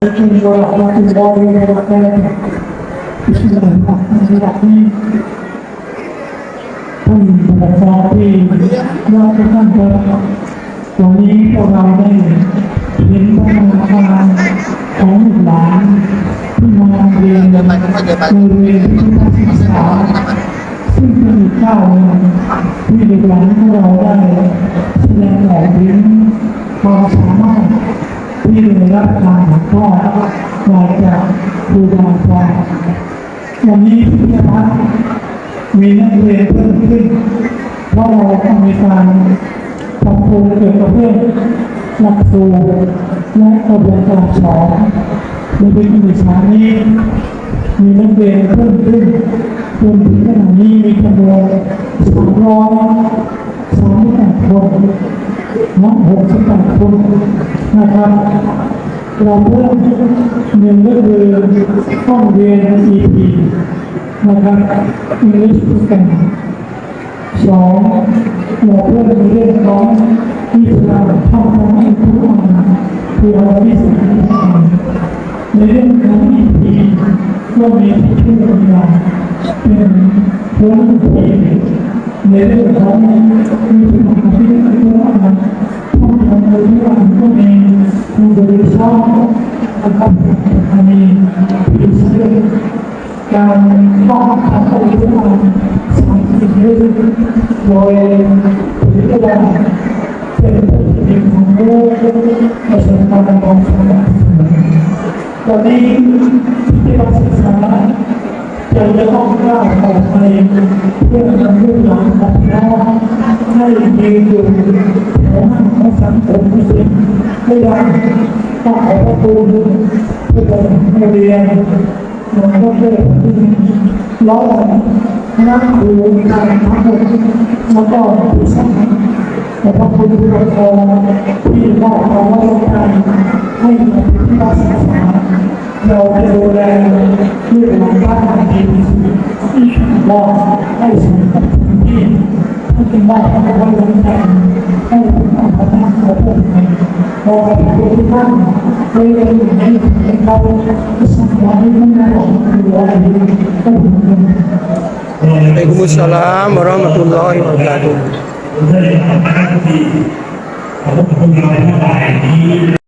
Assalamualaikum warahmatullahi wabarakatuh. Bismillahirrahmanirrahim. ท่านผู้ปกครองที่รักทุกท่านครับวันนี้พวกเราได้เห็นพัฒนาการของลูกหลานที่มาเรียนในโรงเรียนที่นักศึกษาซึ่งเป็นอีกก้าวหนึ่งที่ลูกหลานของเราได้แสดงออกถึงความสามารถที่ได้รับการถ่ายทอดมาจากครูบาอาจารย์วันนี้ที่พัฒน์มีนักเรียนเพิ่มขึ้นเพราะเราต้องมีการปรับปรุงเกี่ยวกับเรื่องหลักสูตรและกระบวนการสอนในปีการศึกษานี้มีนักเรียนเพิ่มขึ้นจนถึงขณะนี้มีจำนวน338 คนนับ68 คนนะครับเราเพิ่มหนึ่งก็คือห้องเรียน EP นะครับ English Program 2เราเพิ่มในเรื่องของวิชาช่องทางอินพุตคือเราที่สำคัญในเรื่องของ EP ก็มีที่ช่วยเราเป็นเพิ่มทีในเรื่องของวิชาที่เรียกว่าห้องทำงานที่ว่าก็มีผู้บริหารนะครับมีผู้เชี่ยวชาญการป้องกันภัยพิบัติสารพิษโดยผลิตภัณฑ์เป็นผลิตภัณฑ์ของโลกประสบการณ์ของสมาชิกตอนนี้ที่การศึกษาจะต้องก้าวออกไปเพื่อนำลูกหลานของเราให้ยืนอยู่ของสังคมที่เป็นไม่ได้ต้องขอพระคุณผู้ปกครองเรียนหลวงพ่อเทพร้อยนักครูการทั้งหมดแล้วก็ผู้สอนขอบคุณผู้ปกครองที่มอบความไว้วางใจให้กับที่การศึกษาเราจะดูแลเรื่องหลังบ้านดีที่มอบให้สิ่งที่ที่มอบความไว้วางใจให้ผู้ทำงานของผมขอขอบคุณทุกท่านได้เรียนรู้ในเขาสังวรที่ไม่ได้หลงหรืออะไรก็ถึงกัน Waalaikumsalam warahmatullahi wabarakatuh.